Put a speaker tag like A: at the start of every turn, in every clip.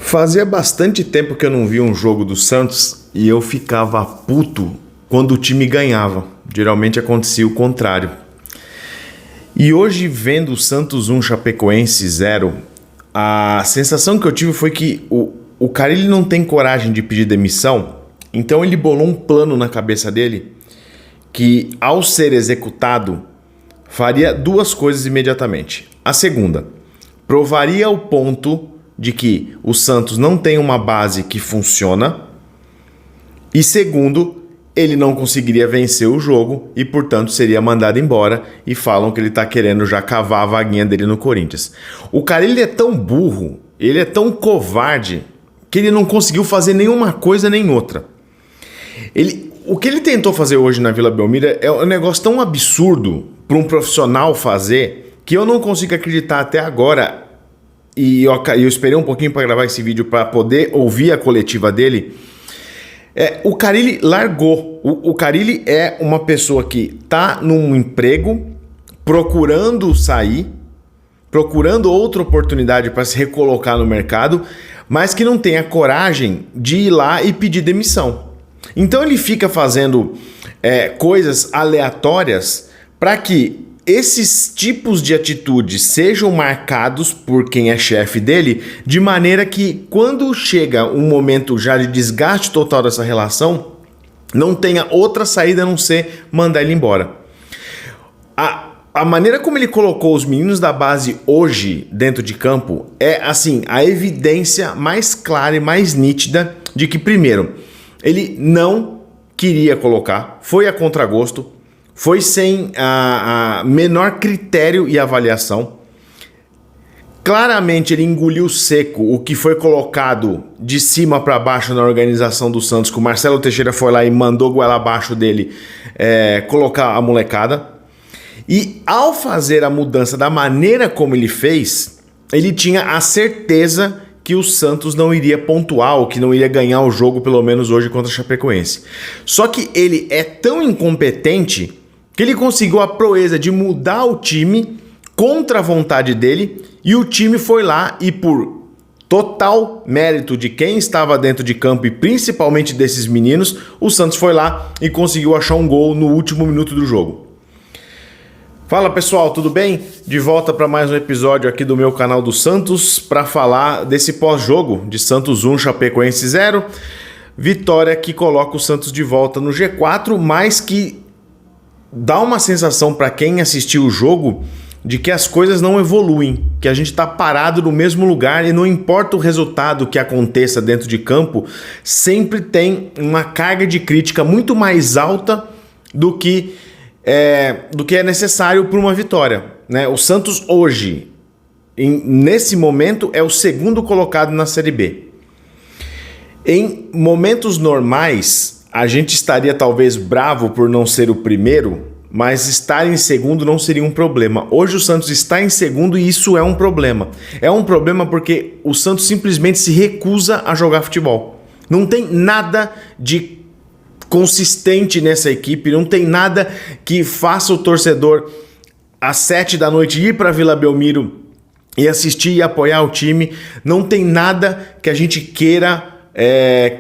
A: Fazia bastante tempo que eu não via um jogo do Santos e eu ficava puto quando o time ganhava. Geralmente acontecia o contrário. E hoje, vendo o Santos 1, Chapecoense 0, a sensação que eu tive foi que o cara ele não tem coragem de pedir demissão, então ele bolou um plano na cabeça dele que, ao ser executado, faria duas coisas imediatamente. A segunda, provaria o ponto de que o Santos não tem uma base que funciona. E segundo, ele não conseguiria vencer o jogo e, portanto, seria mandado embora. E falam que ele está querendo já cavar a vaguinha dele no Corinthians. O cara ele é tão burro, ele é tão covarde, que ele não conseguiu fazer nenhuma coisa nem outra. O que ele tentou fazer hoje na Vila Belmiro é um negócio tão absurdo para um profissional fazer que eu não consigo acreditar até agora. E eu esperei um pouquinho para gravar esse vídeo para poder ouvir a coletiva dele. O Carille largou. O Carille é uma pessoa que está num emprego, procurando sair, procurando outra oportunidade para se recolocar no mercado, mas que não tem a coragem de ir lá e pedir demissão. Então ele fica fazendo coisas aleatórias para que esses tipos de atitudes sejam marcados por quem é chefe dele, de maneira que quando chega um momento já de desgaste total dessa relação, não tenha outra saída a não ser mandar ele embora. A maneira como ele colocou os meninos da base hoje dentro de campo é assim, a evidência mais clara e mais nítida de que, primeiro, ele não queria colocar, foi a contragosto, foi sem a menor critério e avaliação. Claramente ele engoliu seco o que foi colocado de cima para baixo na organização do Santos, que o Marcelo Teixeira foi lá e mandou goela abaixo dele colocar a molecada. E ao fazer a mudança da maneira como ele fez, ele tinha a certeza que o Santos não iria pontuar, ou que não iria ganhar o jogo, pelo menos hoje, contra a Chapecoense. Só que ele é tão incompetente que ele conseguiu a proeza de mudar o time contra a vontade dele, e o time foi lá e, por total mérito de quem estava dentro de campo e principalmente desses meninos, o Santos foi lá e conseguiu achar um gol no último minuto do jogo. Fala pessoal, tudo bem? De volta para mais um episódio aqui do meu canal do Santos para falar desse pós-jogo de Santos 1, Chapecoense 0. Vitória que coloca o Santos de volta no G4, mas que dá uma sensação para quem assistiu o jogo de que as coisas não evoluem, que a gente está parado no mesmo lugar e não importa o resultado que aconteça dentro de campo, sempre tem uma carga de crítica muito mais alta do que é necessário para uma vitória, né? O Santos hoje, nesse momento, é o segundo colocado na Série B. Em momentos normais, a gente estaria talvez bravo por não ser o primeiro, mas estar em segundo não seria um problema. Hoje o Santos está em segundo e isso é um problema. É um problema porque o Santos simplesmente se recusa a jogar futebol. Não tem nada de consistente nessa equipe, não tem nada que faça o torcedor às 7 da noite ir para Vila Belmiro e assistir e apoiar o time. Não tem nada que a gente queira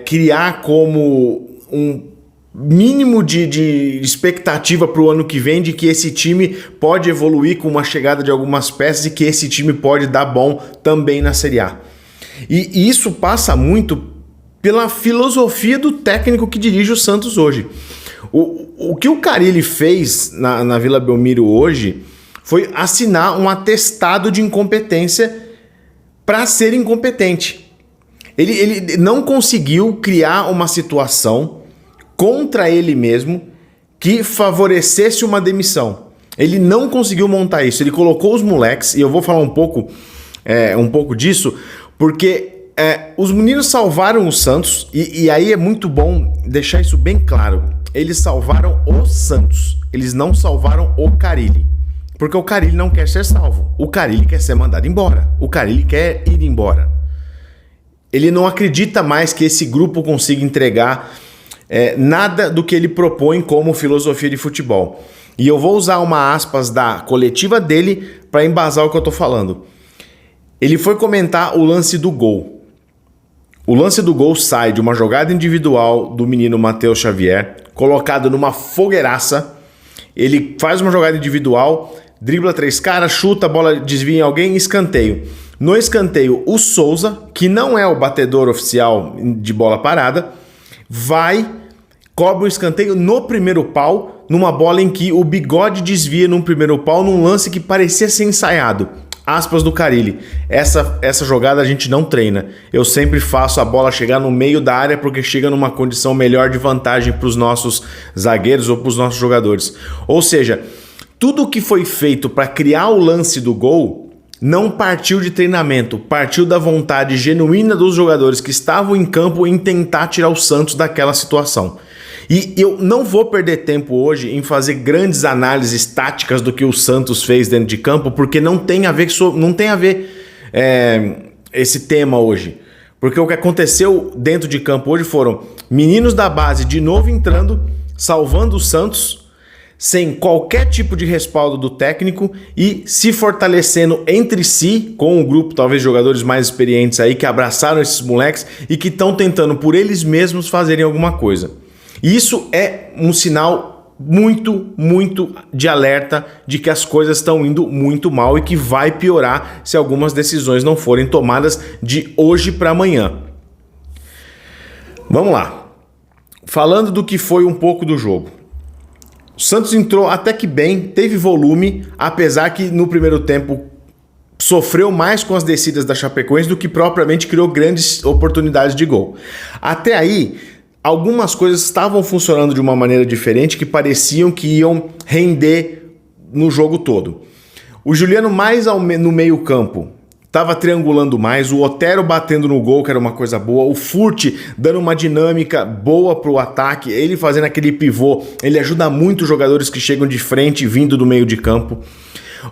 A: criar como um mínimo de expectativa para o ano que vem de que esse time pode evoluir com uma chegada de algumas peças e que esse time pode dar bom também na Série A. E isso passa muito pela filosofia do técnico que dirige o Santos hoje. O que o Carille fez na Vila Belmiro hoje foi assinar um atestado de incompetência para ser incompetente. Ele não conseguiu criar uma situação contra ele mesmo que favorecesse uma demissão. Ele não conseguiu montar isso. Ele colocou os moleques, e eu vou falar um pouco disso, porque os meninos salvaram o Santos, e aí é muito bom deixar isso bem claro. Eles salvaram o Santos, eles não salvaram o Carille, porque o Carille não quer ser salvo, o Carille quer ser mandado embora, o Carille quer ir embora. Ele não acredita mais que esse grupo consiga entregar nada do que ele propõe como filosofia de futebol. E eu vou usar uma aspas da coletiva dele para embasar o que eu estou falando. Ele foi comentar o lance do gol. O lance do gol sai de uma jogada individual do menino Matheus Xavier, colocado numa fogueiraça. Ele faz uma jogada individual, dribla 3 caras, chuta, a bola desvia em alguém, escanteio. No escanteio, o Souza, que não é o batedor oficial de bola parada, cobra o escanteio no primeiro pau, numa bola em que o Bigode desvia no primeiro pau, num lance que parecia ser ensaiado. Aspas do Carille. Essa jogada a gente não treina. Eu sempre faço a bola chegar no meio da área porque chega numa condição melhor de vantagem para os nossos zagueiros ou para os nossos jogadores. Ou seja, tudo que foi feito para criar o lance do gol não partiu de treinamento, partiu da vontade genuína dos jogadores que estavam em campo em tentar tirar o Santos daquela situação. E eu não vou perder tempo hoje em fazer grandes análises táticas do que o Santos fez dentro de campo, porque não tem a ver esse tema hoje. Porque o que aconteceu dentro de campo hoje foram meninos da base de novo entrando, salvando o Santos, sem qualquer tipo de respaldo do técnico e se fortalecendo entre si, com um grupo, talvez jogadores mais experientes aí, que abraçaram esses moleques e que estão tentando por eles mesmos fazerem alguma coisa. Isso é um sinal muito, muito de alerta de que as coisas estão indo muito mal e que vai piorar se algumas decisões não forem tomadas de hoje para amanhã. Vamos lá. Falando do que foi um pouco do jogo. O Santos entrou até que bem, teve volume, apesar que no primeiro tempo sofreu mais com as descidas da Chapecoense do que propriamente criou grandes oportunidades de gol. Até aí, algumas coisas estavam funcionando de uma maneira diferente que pareciam que iam render no jogo todo. O Juliano mais no meio campo estava triangulando mais, o Otero batendo no gol, que era uma coisa boa, o Furt dando uma dinâmica boa para o ataque, ele fazendo aquele pivô, ele ajuda muito os jogadores que chegam de frente vindo do meio de campo.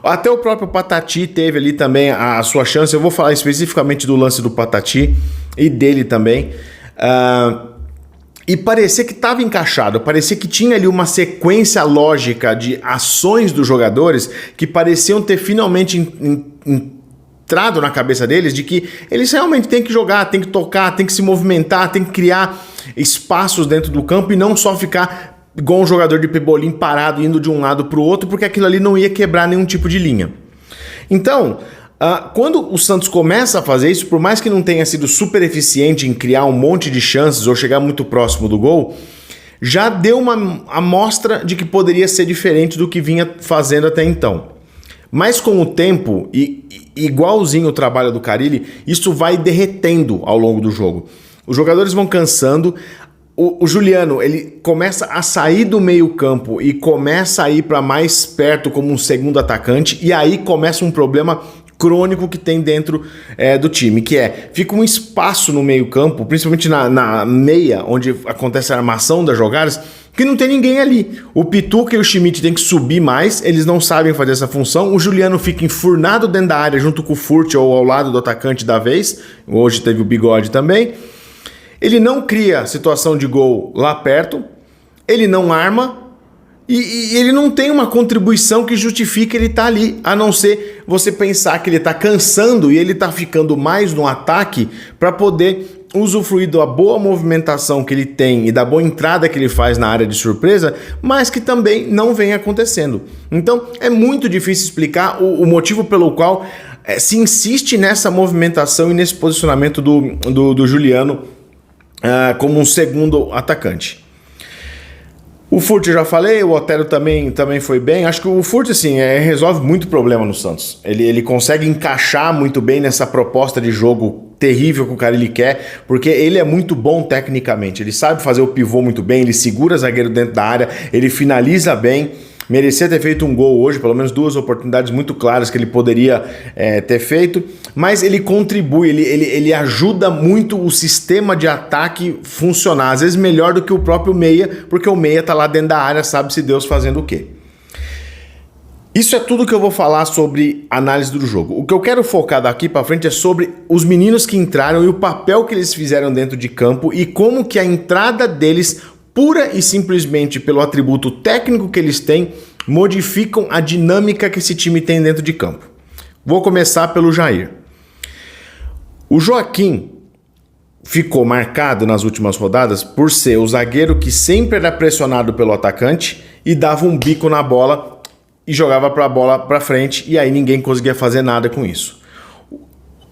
A: Até o próprio Patati teve ali também a sua chance, eu vou falar especificamente do lance do Patati e dele também. E parecia que estava encaixado, parecia que tinha ali uma sequência lógica de ações dos jogadores que pareciam ter finalmente entrado na cabeça deles de que eles realmente têm que jogar, têm que tocar, têm que se movimentar, têm que criar espaços dentro do campo e não só ficar igual um jogador de pebolim parado indo de um lado para o outro, porque aquilo ali não ia quebrar nenhum tipo de linha. Então, quando o Santos começa a fazer isso, por mais que não tenha sido super eficiente em criar um monte de chances ou chegar muito próximo do gol, já deu uma amostra de que poderia ser diferente do que vinha fazendo até então. Mas com o tempo, e igualzinho o trabalho do Carille, isso vai derretendo ao longo do jogo. Os jogadores vão cansando, o Juliano ele começa a sair do meio campo e começa a ir para mais perto como um segundo atacante, e aí começa um problema crônico que tem dentro do time, que fica um espaço no meio campo, principalmente na meia, onde acontece a armação das jogadas, que não tem ninguém ali. O Pituca e o Schmidt têm que subir mais, eles não sabem fazer essa função, o Juliano fica enfurnado dentro da área junto com o Furt ou ao lado do atacante da vez, hoje teve o Bigode também, ele não cria situação de gol lá perto, ele não arma, e ele não tem uma contribuição que justifique ele estar ali, a não ser você pensar que ele está cansando e ele está ficando mais no ataque para poder usufruir da boa movimentação que ele tem e da boa entrada que ele faz na área de surpresa, mas que também não vem acontecendo. Então é muito difícil explicar o motivo pelo qual se insiste nessa movimentação e nesse posicionamento do Juliano como um segundo atacante. O Furt eu já falei, o Otero também foi bem. Acho que o Furt assim, resolve muito problema no Santos. Ele consegue encaixar muito bem nessa proposta de jogo terrível que o cara ele quer, porque ele é muito bom tecnicamente. Ele sabe fazer o pivô muito bem, ele segura zagueiro dentro da área, ele finaliza bem. Merecia ter feito um gol hoje, pelo menos 2 oportunidades muito claras que ele poderia ter feito, mas ele contribui, ele ajuda muito o sistema de ataque funcionar, às vezes melhor do que o próprio meia, porque o meia tá lá dentro da área, sabe-se Deus fazendo o quê. Isso é tudo que eu vou falar sobre análise do jogo. O que eu quero focar daqui para frente é sobre os meninos que entraram e o papel que eles fizeram dentro de campo e como que a entrada deles pura e simplesmente pelo atributo técnico que eles têm, modificam a dinâmica que esse time tem dentro de campo. Vou começar pelo Jair. O Joaquim, ficou marcado nas últimas rodadas por ser o zagueiro que sempre era pressionado pelo atacante e dava um bico na bola e jogava a bola para frente, e aí ninguém conseguia fazer nada com isso.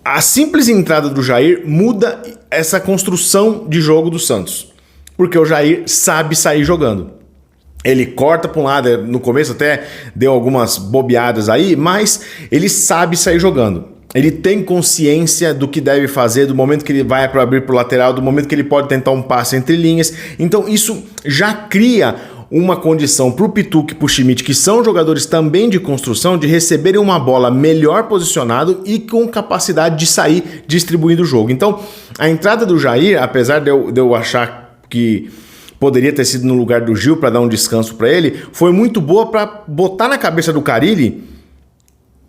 A: A simples entrada do Jair muda essa construção de jogo do Santos, porque o Jair sabe sair jogando. Ele corta para um lado, no começo até deu algumas bobeadas aí, mas ele sabe sair jogando. Ele tem consciência do que deve fazer, do momento que ele vai para abrir para o lateral, do momento que ele pode tentar um passe entre linhas. Então isso já cria uma condição para o Pituca e para o Schmidt, que são jogadores também de construção, de receberem uma bola melhor posicionado e com capacidade de sair distribuindo o jogo. Então a entrada do Jair, apesar de eu achar que poderia ter sido no lugar do Gil para dar um descanso para ele, foi muito boa para botar na cabeça do Carille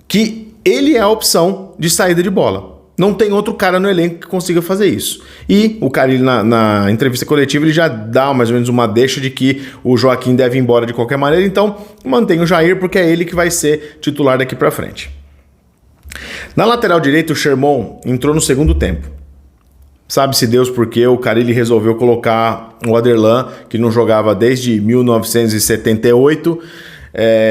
A: que ele é a opção de saída de bola. Não tem outro cara no elenco que consiga fazer isso. E o Carille, na entrevista coletiva, ele já dá mais ou menos uma deixa de que o Joaquim deve ir embora de qualquer maneira. Então, mantém o Jair, porque é ele que vai ser titular daqui para frente. Na lateral direita, o Sherman entrou no segundo tempo. Sabe-se Deus porque o Carille resolveu colocar o Aderlan, que não jogava desde 1978.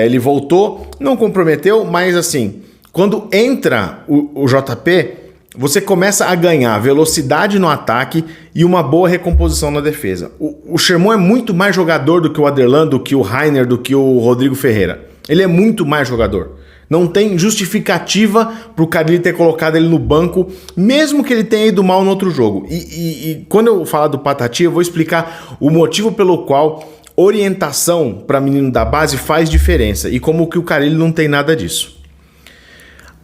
A: Ele voltou, não comprometeu, mas assim, quando entra o JP, você começa a ganhar velocidade no ataque e uma boa recomposição na defesa. O Sherman é muito mais jogador do que o Aderlan, do que o Rainer, do que o Rodrigo Ferreira. Ele é muito mais jogador. Não tem justificativa para o Carille ter colocado ele no banco, mesmo que ele tenha ido mal no outro jogo. E quando eu falar do Patati, eu vou explicar o motivo pelo qual orientação para menino da base faz diferença e como que o Carille não tem nada disso.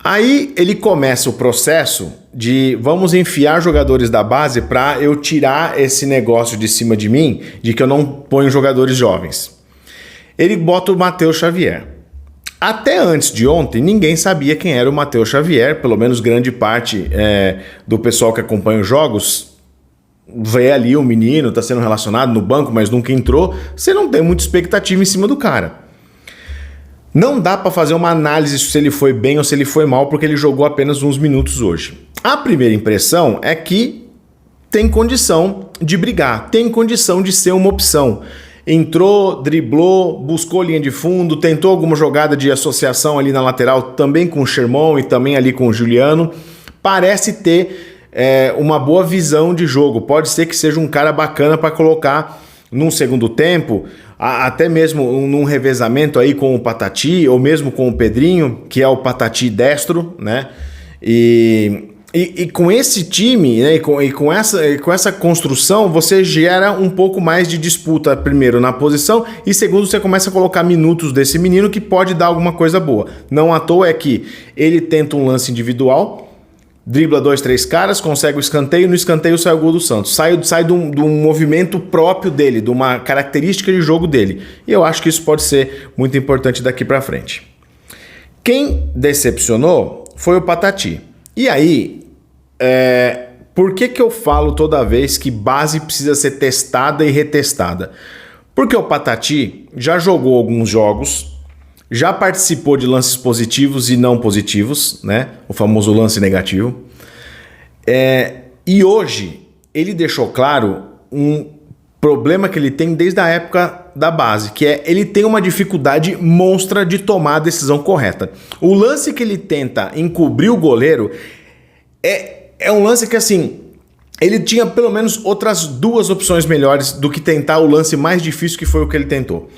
A: Aí ele começa o processo de vamos enfiar jogadores da base para eu tirar esse negócio de cima de mim, de que eu não ponho jogadores jovens. Ele bota o Matheus Xavier. Até antes de ontem, ninguém sabia quem era o Matheus Xavier, pelo menos grande parte do pessoal que acompanha os jogos vê ali o menino, está sendo relacionado no banco, mas nunca entrou. Você não tem muita expectativa em cima do cara. Não dá para fazer uma análise se ele foi bem ou se ele foi mal, porque ele jogou apenas uns minutos hoje. A primeira impressão é que tem condição de brigar, tem condição de ser uma opção. Entrou, driblou, buscou linha de fundo, tentou alguma jogada de associação ali na lateral, também com o Sherman e também ali com o Juliano. Parece ter uma boa visão de jogo. Pode ser que seja um cara bacana para colocar num segundo tempo, até mesmo num revezamento aí com o Patati, ou mesmo com o Pedrinho, que é o Patati destro, né? E com esse time, né, e com essa construção, você gera um pouco mais de disputa, primeiro, na posição, e segundo, você começa a colocar minutos desse menino que pode dar alguma coisa boa. Não à toa é que ele tenta um lance individual, dribla 2, 3 caras, consegue o escanteio, no escanteio sai o gol do Santos. Sai de um movimento próprio dele, de uma característica de jogo dele. E eu acho que isso pode ser muito importante daqui para frente. Quem decepcionou foi o Patati. E aí, por que eu falo toda vez que base precisa ser testada e retestada? Porque o Patati já jogou alguns jogos, já participou de lances positivos e não positivos, né? O famoso lance negativo. E hoje ele deixou claro um problema que ele tem desde a época da base, que é ele tem uma dificuldade monstra de tomar a decisão correta. O lance que ele tenta encobrir o goleiro é um lance que, assim, ele tinha pelo menos outras duas opções melhores do que tentar o lance mais difícil, que foi o que ele tentou.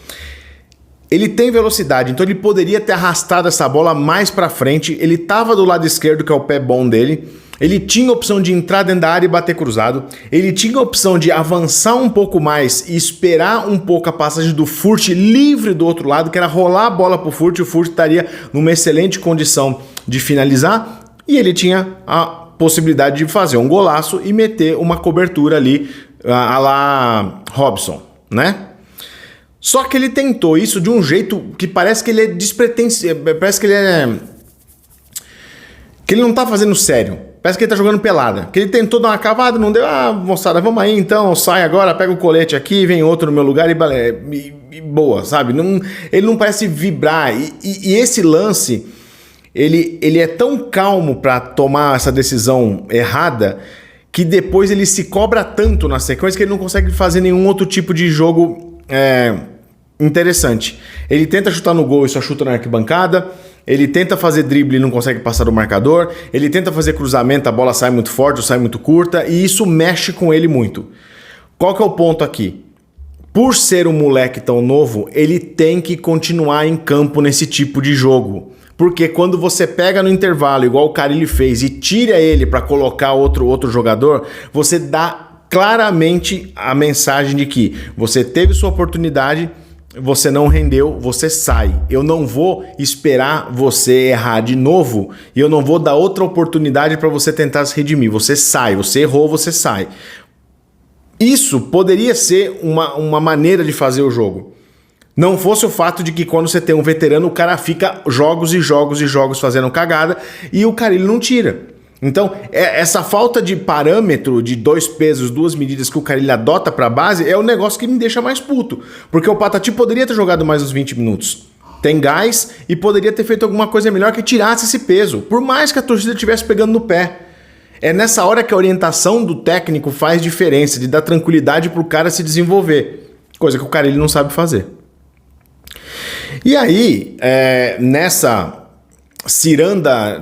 A: Ele tem velocidade, então ele poderia ter arrastado essa bola mais para frente. Ele estava do lado esquerdo, que é o pé bom dele. Ele tinha a opção de entrar dentro da área e bater cruzado. Ele tinha a opção de avançar um pouco mais e esperar um pouco a passagem do Furt livre do outro lado, que era rolar a bola para o Furt. O Furt estaria numa excelente condição de finalizar. E ele tinha a possibilidade de fazer um golaço e meter uma cobertura ali à la Robson, né? Só que ele tentou isso de um jeito que parece que ele é despretensioso, parece que ele não tá fazendo sério, parece que ele tá jogando pelada, que ele tentou dar uma cavada, não deu, moçada, vamos aí então, sai agora, pega o colete aqui, vem outro no meu lugar e boa, sabe? Ele não parece vibrar, e esse lance, ele é tão calmo para tomar essa decisão errada, que depois ele se cobra tanto na sequência que ele não consegue fazer nenhum outro tipo de jogo interessante. Ele tenta chutar no gol e só chuta na arquibancada, ele tenta fazer drible e não consegue passar do marcador, ele tenta fazer cruzamento, a bola sai muito forte ou sai muito curta, e isso mexe com ele muito. Qual que é o ponto aqui? Por ser um moleque tão novo, ele tem que continuar em campo nesse tipo de jogo. Porque quando você pega no intervalo, igual o Carille fez, e tira ele para colocar outro jogador, você dá claramente a mensagem de que você teve sua oportunidade, você não rendeu, você sai. Eu não vou esperar você errar de novo e eu não vou dar outra oportunidade para você tentar se redimir. Você sai, você errou, você sai. Isso poderia ser uma maneira de fazer o jogo. Não fosse o fato de que quando você tem um veterano, o cara fica jogos e jogos e jogos fazendo cagada e o Carille não tira. Então, essa falta de parâmetro de 2 pesos, 2 medidas que o Carille adota para a base é o negócio que me deixa mais puto. Porque o Patati poderia ter jogado mais uns 20 minutos. Tem gás e poderia ter feito alguma coisa melhor que tirasse esse peso. Por mais que a torcida estivesse pegando no pé. É nessa hora que a orientação do técnico faz diferença, de dar tranquilidade para o cara se desenvolver. Coisa que o Carille não sabe fazer. E aí, nessa ciranda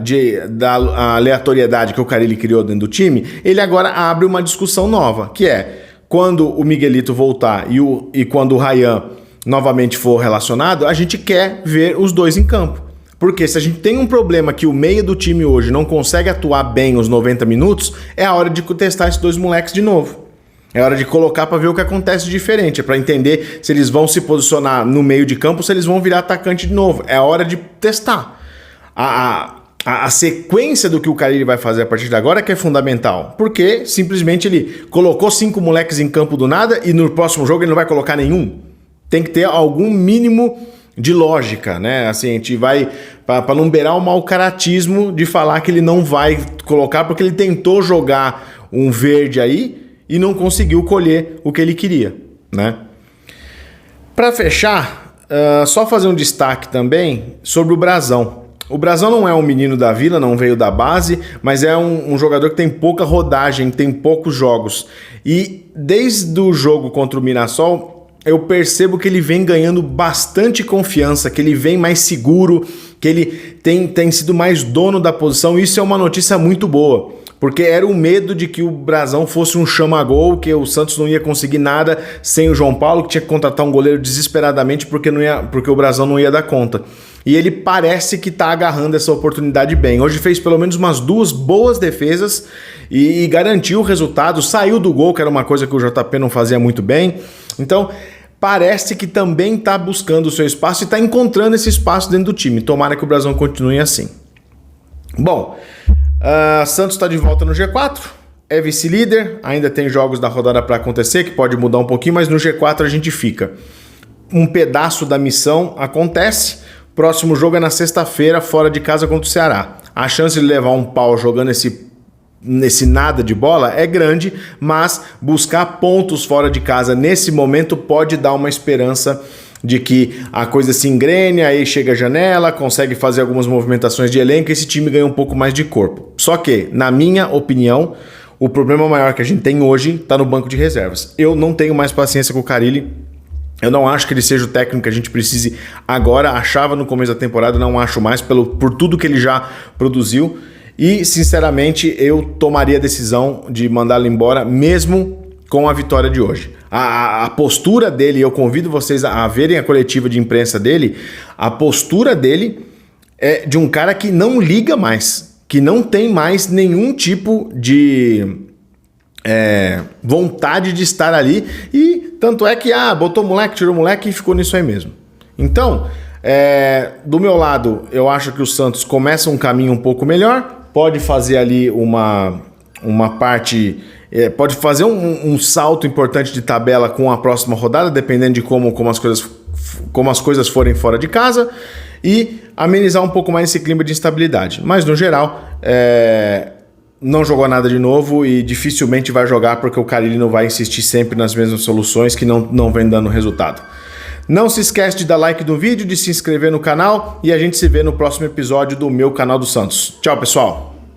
A: da aleatoriedade que o Carille criou dentro do time, ele agora abre uma discussão nova, que é quando o Miguelito voltar e quando o Ryan novamente for relacionado, a gente quer ver os dois em campo. Porque se a gente tem um problema que o meio do time hoje não consegue atuar bem os 90 minutos, é a hora de testar esses dois moleques de novo. É hora de colocar para ver o que acontece de diferente, é para entender se eles vão se posicionar no meio de campo ou se eles vão virar atacante de novo. É hora de testar. A sequência do que o Carille vai fazer a partir de agora é que é fundamental. Porque simplesmente ele colocou 5 moleques em campo do nada e no próximo jogo ele não vai colocar nenhum. Tem que ter algum mínimo de lógica, né? Assim, a gente vai para não beirar o mau caratismo de falar que ele não vai colocar porque ele tentou jogar um verde aí e não conseguiu colher o que ele queria, né? Para fechar, só fazer um destaque também sobre o Brazão. O Brazão não é um menino da Vila, não veio da base, mas é um jogador que tem pouca rodagem, tem poucos jogos. E desde o jogo contra o Mirassol, eu percebo que ele vem ganhando bastante confiança, que ele vem mais seguro, que ele tem sido mais dono da posição. Isso é uma notícia muito boa, porque era o medo de que o Brazão fosse um chama-gol, que o Santos não ia conseguir nada sem o João Paulo, que tinha que contratar um goleiro desesperadamente porque o Brazão não ia dar conta. E ele parece que está agarrando essa oportunidade bem. Hoje fez pelo menos umas 2 boas defesas e garantiu o resultado, saiu do gol, que era uma coisa que o JP não fazia muito bem. Então, parece que também está buscando o seu espaço e está encontrando esse espaço dentro do time. Tomara que o Brazão continue assim. Bom, Santos está de volta no G4, é vice-líder, ainda tem jogos da rodada para acontecer, que pode mudar um pouquinho, mas no G4 a gente fica. Um pedaço da missão acontece, próximo jogo é na sexta-feira, fora de casa contra o Ceará. A chance de levar um pau jogando nesse nada de bola é grande, mas buscar pontos fora de casa nesse momento pode dar uma esperança de que a coisa se engrene, aí chega a janela, consegue fazer algumas movimentações de elenco e esse time ganha um pouco mais de corpo. Só que, na minha opinião, o problema maior que a gente tem hoje está no banco de reservas. Eu não tenho mais paciência com o Carille. Eu não acho que ele seja o técnico que a gente precise agora. Achava no começo da temporada, não acho mais, por tudo que ele já produziu. E, sinceramente, eu tomaria a decisão de mandá-lo embora, mesmo com a vitória de hoje. A postura dele, eu convido vocês a verem a coletiva de imprensa dele, a postura dele é de um cara que não liga mais, que não tem mais nenhum tipo de vontade de estar ali, e tanto é que botou moleque, tirou moleque e ficou nisso aí mesmo. Então, do meu lado, eu acho que o Santos começa um caminho um pouco melhor, pode fazer ali uma parte... pode fazer um salto importante de tabela com a próxima rodada, dependendo de como as coisas forem fora de casa, e amenizar um pouco mais esse clima de instabilidade. Mas, no geral, não jogou nada de novo e dificilmente vai jogar, porque o Carille não vai insistir sempre nas mesmas soluções que não vem dando resultado. Não se esquece de dar like no vídeo, de se inscrever no canal, e a gente se vê no próximo episódio do meu canal do Santos. Tchau, pessoal!